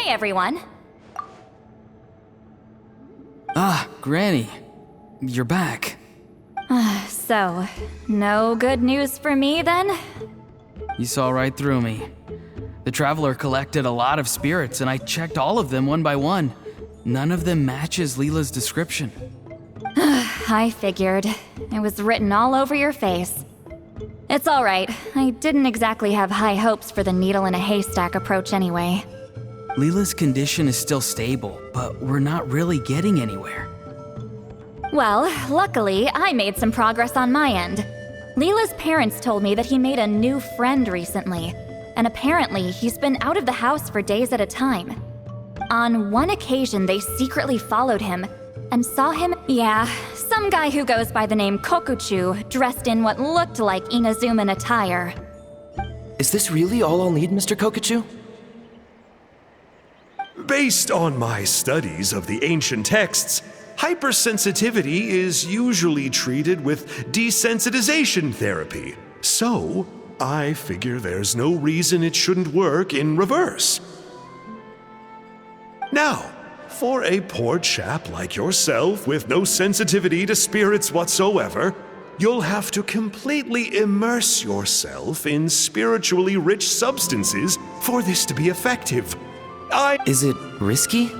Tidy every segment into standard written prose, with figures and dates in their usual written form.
Hey, everyone. Ah, Granny. You're back. So, no good news for me then? You saw right through me. The Traveler collected a lot of spirits, and I checked all of them one by one. None of them matches Leela's description. I figured. It was written all over your face. It's alright. I didn't exactly have high hopes for the needle in a haystack approach anyway. Leela's condition is still stable, but we're not really getting anywhere. Well, luckily, I made some progress on my end. Leela's parents told me that he made a new friend recently, and apparently he's been out of the house for days at a time. On one occasion, they secretly followed him and saw him, some guy who goes by the name Kokuchu, dressed in what looked like Inazuman attire. Is this really all I'll need, Mr. Kokuchu? Based on my studies of the ancient texts, hypersensitivity is usually treated with desensitization therapy. So, I figure there's no reason it shouldn't work in reverse. Now, for a poor chap like yourself with no sensitivity to spirits whatsoever, you'll have to completely immerse yourself in spiritually rich substances for this to be effective. Is it risky?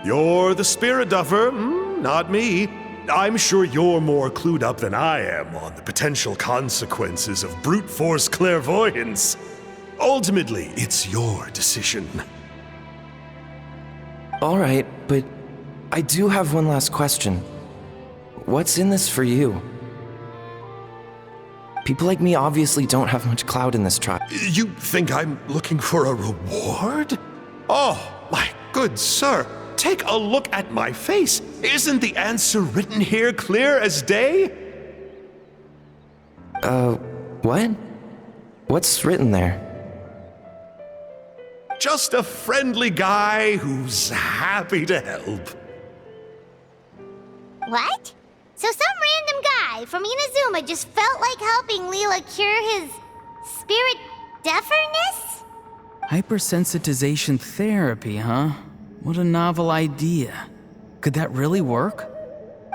You're the spirit duffer, not me. I'm sure you're more clued up than I am on the potential consequences of brute force clairvoyance. Ultimately, it's your decision. Alright, but I do have one last question. What's in this for you? People like me obviously don't have much clout in this tribe. You think I'm looking for a reward? Oh, my good sir, take a look at my face. Isn't the answer written here clear as day? What? What's written there? Just a friendly guy who's happy to help. What? So some random guy from Inazuma just felt like helping Leela cure his spirit deafness? Hypersensitization therapy, huh? What a novel idea. Could that really work?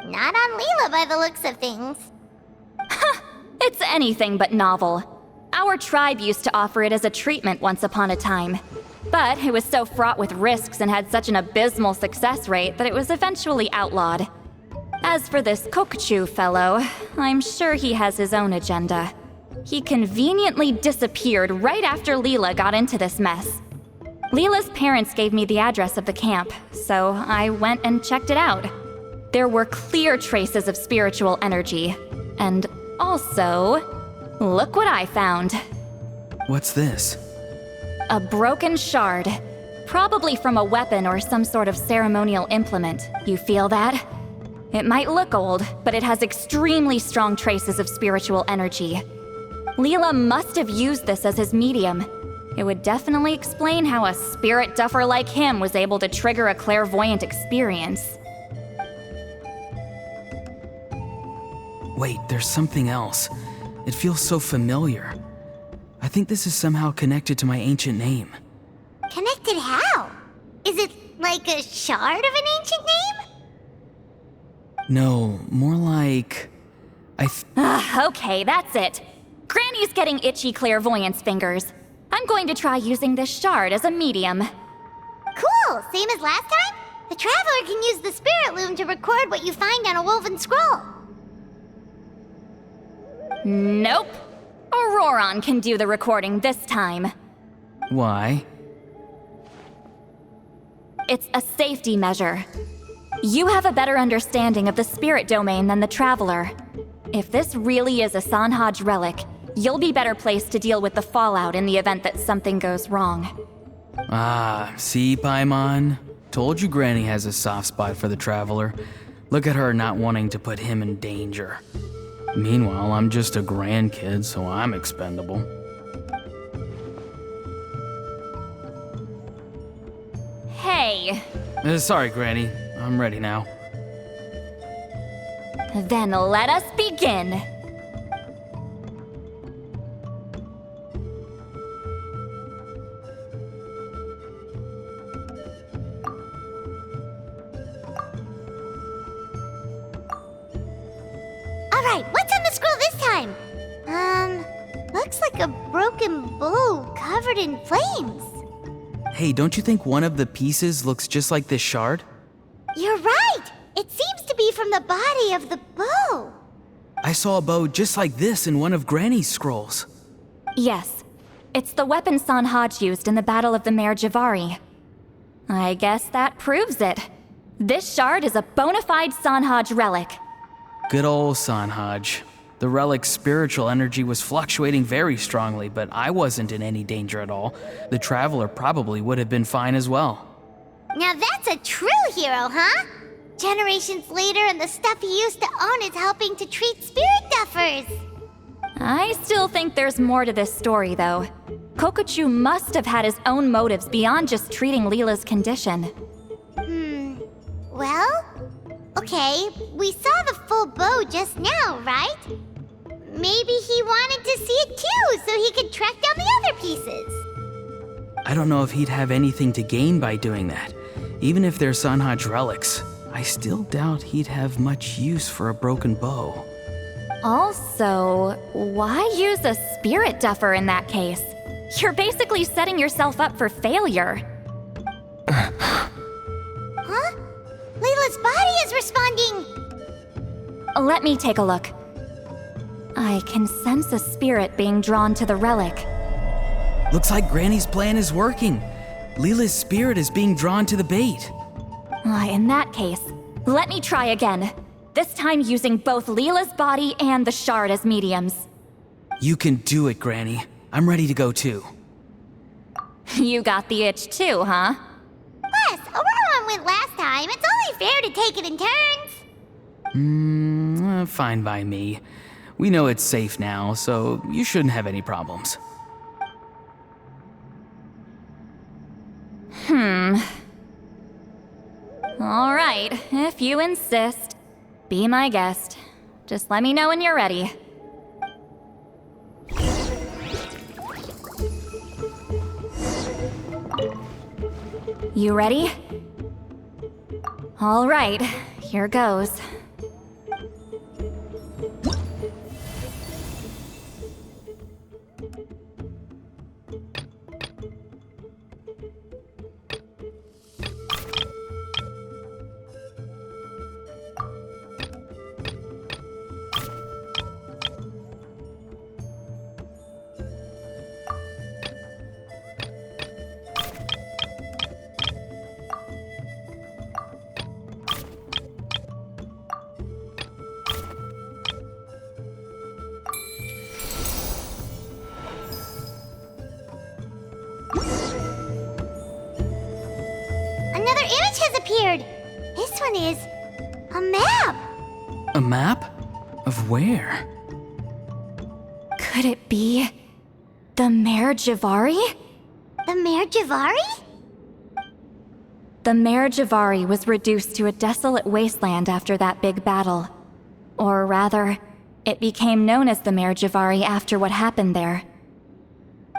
Not on Leela by the looks of things. It's anything but novel. Our tribe used to offer it as a treatment once upon a time. But it was so fraught with risks and had such an abysmal success rate that it was eventually outlawed. As for this Kokuchu fellow, I'm sure he has his own agenda. He conveniently disappeared right after Leela got into this mess. Leela's parents gave me the address of the camp, so I went and checked it out. There were clear traces of spiritual energy. And also, look what I found. What's this? A broken shard. Probably from a weapon or some sort of ceremonial implement. You feel that? It might look old, but it has extremely strong traces of spiritual energy. Leela must have used this as his medium. It would definitely explain how a spirit duffer like him was able to trigger a clairvoyant experience. Wait, there's something else. It feels so familiar. I think this is somehow connected to my ancient name. Connected how? Is it like a shard of an ancient name? No, more like... Okay, that's it. Granny's getting itchy clairvoyance fingers. I'm going to try using this shard as a medium. Cool, same as last time? The Traveler can use the Spirit Loom to record what you find on a woven scroll. Nope. Auroron can do the recording this time. Why? It's a safety measure. You have a better understanding of the spirit domain than the Traveler. If this really is a Sanhaj relic, you'll be better placed to deal with the fallout in the event that something goes wrong. Ah, see, Paimon? Told you Granny has a soft spot for the Traveler. Look at her not wanting to put him in danger. Meanwhile, I'm just a grandkid, so I'm expendable. Hey. Sorry, Granny. I'm ready now. Then let us begin. Alright, what's on the scroll this time? Looks like a broken bow covered in flames. Hey, don't you think one of the pieces looks just like this shard? You're right! It seems to be from the body of the bow. I saw a bow just like this in one of Granny's scrolls. Yes, it's the weapon Sanhaj used in the Battle of the Mare Javari. I guess that proves it. This shard is a bona fide Sanhaj relic. Good old Sanhaj. The relic's spiritual energy was fluctuating very strongly, but I wasn't in any danger at all. The Traveler probably would have been fine as well. Now that's a true hero, huh? Generations later and the stuff he used to own is helping to treat spirit duffers. I still think there's more to this story, though. Kokochu must have had his own motives beyond just treating Leela's condition. Well, okay, we saw the full bow just now, right? Maybe he wanted to see it too, so he could track down the other pieces. I don't know if he'd have anything to gain by doing that. Even if they're Sanhaj relics, I still doubt he'd have much use for a broken bow. Also, why use a spirit duffer in that case? You're basically setting yourself up for failure. Huh? Layla's body is responding! Let me take a look. I can sense a spirit being drawn to the relic. Looks like Granny's plan is working. Leela's spirit is being drawn to the bait. In that case, let me try again. This time using both Leela's body and the shard as mediums. You can do it, Granny. I'm ready to go too. You got the itch too, huh? Plus, Auroran went last time. It's only fair to take it in turns. Fine by me. We know it's safe now, so you shouldn't have any problems. All right, if you insist. Be my guest. Just let me know when you're ready. You ready? All right, here goes. Another image has appeared. This one is a map. A map? Of where? Could it be the Mare Javari? The Mare Javari? The Mare Javari was reduced to a desolate wasteland after that big battle. Or rather, it became known as the Mare Javari after what happened there.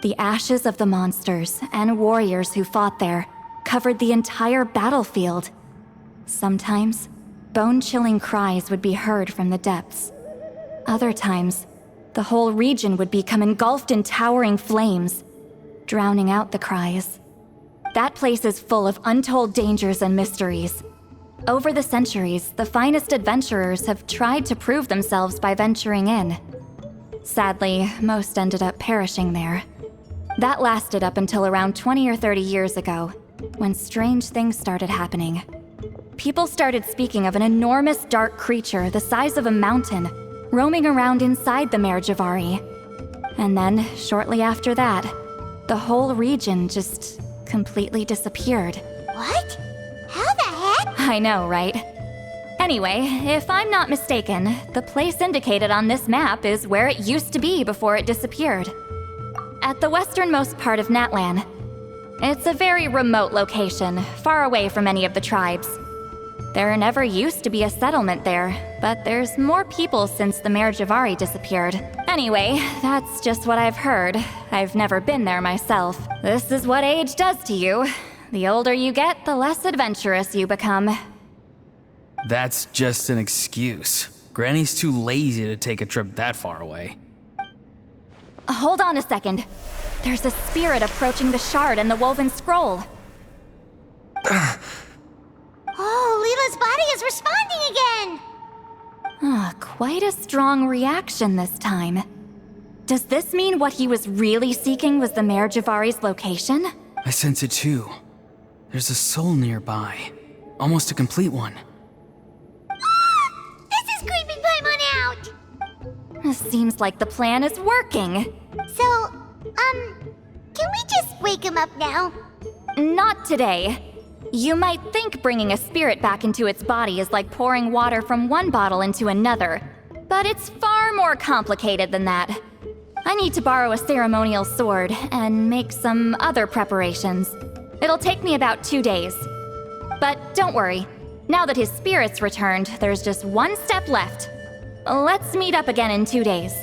The ashes of the monsters and warriors who fought there covered the entire battlefield. Sometimes, bone-chilling cries would be heard from the depths. Other times, the whole region would become engulfed in towering flames, drowning out the cries. That place is full of untold dangers and mysteries. Over the centuries, the finest adventurers have tried to prove themselves by venturing in. Sadly, most ended up perishing there. That lasted up until around 20 or 30 years ago, when strange things started happening. People started speaking of an enormous dark creature the size of a mountain, roaming around inside the Mare Javari. And then, shortly after that, the whole region just completely disappeared. What? How the heck? I know, right? Anyway, if I'm not mistaken, the place indicated on this map is where it used to be before it disappeared. At the westernmost part of Natlan. It's a very remote location, far away from any of the tribes. There never used to be a settlement there, but there's more people since the Mare Javari disappeared. Anyway, that's just what I've heard. I've never been there myself. This is what age does to you. The older you get, the less adventurous you become. That's just an excuse. Granny's too lazy to take a trip that far away. Hold on a second. There's a spirit approaching the shard and the woven scroll. Oh, Leela's body is responding again! Quite a strong reaction this time. Does this mean what he was really seeking was the Mayor Javari's location? I sense it too. There's a soul nearby. Almost a complete one. This is creeping Paimon out! Seems like the plan is working. So, can we just wake him up now? Not today. You might think bringing a spirit back into its body is like pouring water from one bottle into another, but it's far more complicated than that. I need to borrow a ceremonial sword and make some other preparations. It'll take me about 2 days. But don't worry, now that his spirit's returned, there's just one step left. Let's meet up again in 2 days.